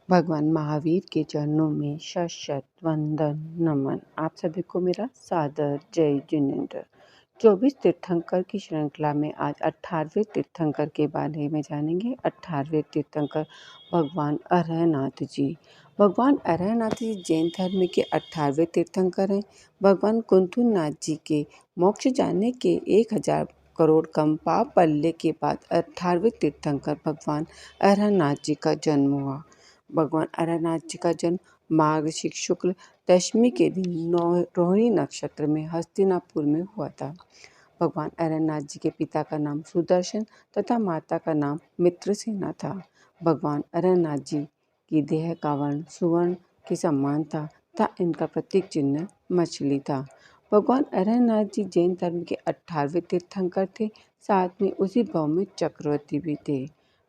भगवान महावीर के चरणों में शत शत वंदन नमन। आप सभी को मेरा सादर जय जिनेंद्र। 24 तीर्थंकर की श्रृंखला में आज 18वें तीर्थंकर के बारे में जानेंगे। 18वें तीर्थंकर भगवान अरहनाथ जी। भगवान अरहनाथ जी जैन धर्म के 18वें तीर्थंकर हैं। भगवान कुंथुनाथ जी के मोक्ष जाने के 1000 करोड़ कम पाप पल्ले के बाद 18वें तीर्थंकर भगवान अरहनाथ जी का जन्म हुआ। भगवान अरहनाथ जी का जन्म मार्गशीर्ष शुक्ल दशमी के दिन रोहिणी नक्षत्र में हस्तिनापुर में हुआ था। भगवान अरहनाथ जी के पिता का नाम सुदर्शन तथा माता का नाम मित्रसेना था। भगवान अरहनाथ जी की देह का वर्ण सुवर्ण के समान था तथा इनका प्रतीक चिन्ह मछली था। भगवान अरहनाथ जी जैन धर्म के 18वें तीर्थंकर थे। साथ में उसी भाव में चक्रवर्ती भी थे।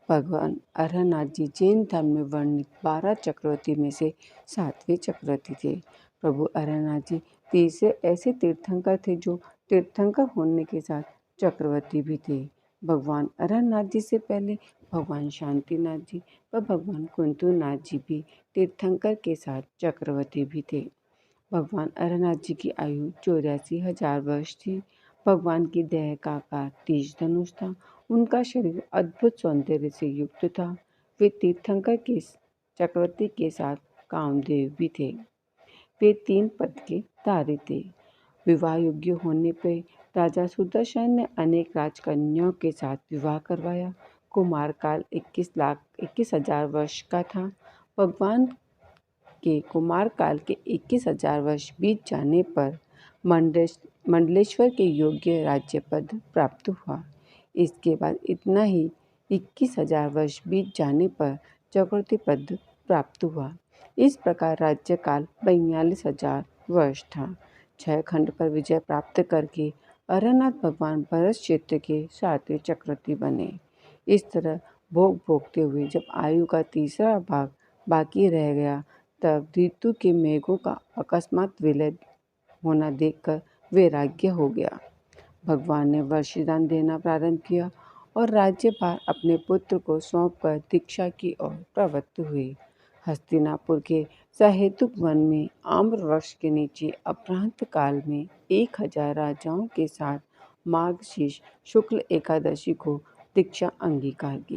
भगवान अरहनाथ जी जैन धर्म में वर्णित 12 चक्रवर्ती में से 7वें चक्रवर्ती थे। प्रभु अरहनाथ जी तीसरे ऐसे तीर्थंकर थे जो तीर्थंकर होने के साथ चक्रवर्ती भी थे। भगवान अरहनाथ जी से पहले भगवान शांतिनाथ जी व भगवान कुंथुनाथ जी भी तीर्थंकर के साथ चक्रवर्ती भी थे। भगवान अरहनाथ जी की आयु 84,000 वर्ष थी। भगवान की देह का आकार तेज धनुष था। उनका शरीर अद्भुत सौंदर्य से युक्त था। वे तीर्थंकर के चक्रवर्ती के साथ कामदेव भी थे। वे 3 पद के धारी थे। विवाह योग्य होने पर राजा सुदर्शन ने अनेक राजकन्याओं के साथ विवाह करवाया। कुमार काल 21,000 वर्ष का था। भगवान के कुमार काल के 21,000 वर्ष बीत जाने पर मंडलेश्वर के योग्य राज्य पद प्राप्त हुआ। इसके बाद इतना ही 21,000 वर्ष बीत जाने पर चक्रवर्ती पद प्राप्त हुआ। इस प्रकार राज्य काल 42,000 वर्ष था। 6 खंड पर विजय प्राप्त करके अरहनाथ भगवान भरत क्षेत्र के 7वें चक्रवर्ती बने। इस तरह भोग भोगते हुए जब आयु का तीसरा भाग बाकी रह गया तब ऋतु के मेघों का अकस्मात विलय होना देखकर वैराग्य हो गया। भगवान ने वर्षदान देना प्रारंभ किया और राज्यभार अपने पुत्र को सौंपकर दीक्षा की ओर प्रवृत्त हुए। हस्तिनापुर के सहेतुक वन में आम्र वृक्ष के नीचे अपराह्न काल में 1000 राजाओं के साथ मार्गशीर्ष शुक्ल एकादशी को दीक्षा अंगीकार की।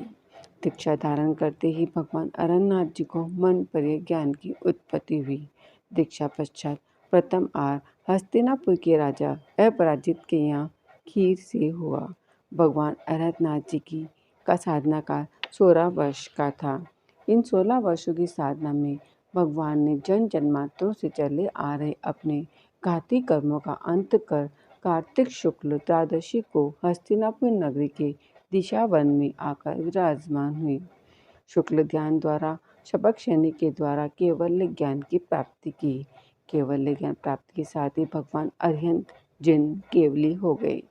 दीक्षा धारण करते ही भगवान अरहनाथ जी को मन पर ज्ञान की उत्पत्ति हुई। दीक्षा पश्चात प्रथम आहार हस्तिनापुर के राजा अपराजित के यहाँ खीर से हुआ। भगवान अरहनाथ जी की का साधना काल 16 वर्ष का था। इन 16 वर्षों की साधना में भगवान ने जन जन्मांतरों से चले आ रहे अपने घाती कर्मों का अंत कर कार्तिक शुक्ल त्रयोदशी को हस्तिनापुर नगरी के दिशा वन में आकर विराजमान हुई। शुक्ल ध्यान द्वारा शपथ शनि के द्वारा केवल्य ज्ञान की प्राप्ति की। केवल्य ज्ञान प्राप्ति के साथ ही भगवान अरिहंत जिन केवली हो गए।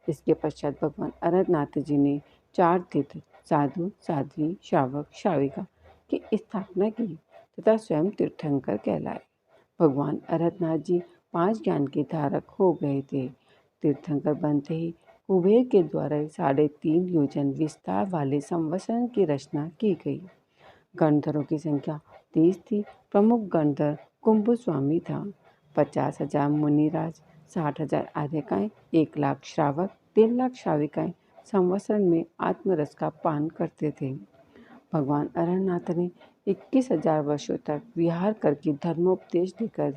इसके पश्चात भगवान अरहनाथ जी ने 4 तीर्थ साधु साध्वी श्रावक श्राविका की स्थापना की तथा स्वयं तीर्थंकर कहलाए। भगवान अरहनाथ जी 5 ज्ञान के धारक हो गए थे। तीर्थंकर बनते ही कुबेर के द्वारा 3.5 योजन विस्तार वाले संवत्सर की रचना की गई। गणधरों की संख्या 30 थी। प्रमुख गणधर कुंभस्वामी था। 50,000 मुनिराज, 60,000 आर्यकाएं, 1 लाख श्रावक, 3 लाख श्राविकाएं संवत्सर में आत्मरस का पान करते थे। भगवान अरहनाथ ने 21,000 वर्षों तक विहार करके धर्मोपदेश देकर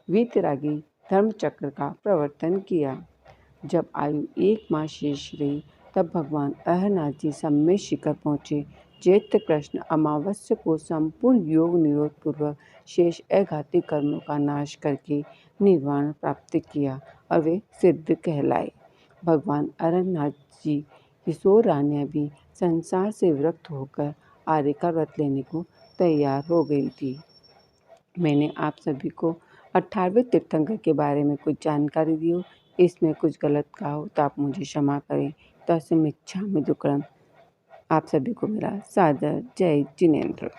वीतरागी धर्मचक्र का प्रवर्तन किया। जब आयु 1 माह शेष रही तब भगवान अरहनाथ जी सम्मेद शिखर पहुँचे। चैत्र कृष्ण अमावस्या को संपूर्ण योग निरोध पूर्वक शेष अघाती कर्मों का नाश करके निर्वाण प्राप्त किया और वे सिद्ध कहलाए। भगवान अरहनाथ जी किशोर रानियां भी संसार से विरक्त होकर आर्य का व्रत लेने को तैयार हो गई थी। मैंने आप सभी को 18वें तीर्थंकर के बारे में कुछ जानकारी दी हो, इसमें कुछ गलत कहा हो तो आप मुझे क्षमा करें। तस्मिच्छामि दुक्कडम। आप सभी को मेरा सादर जय जिनेंद्र।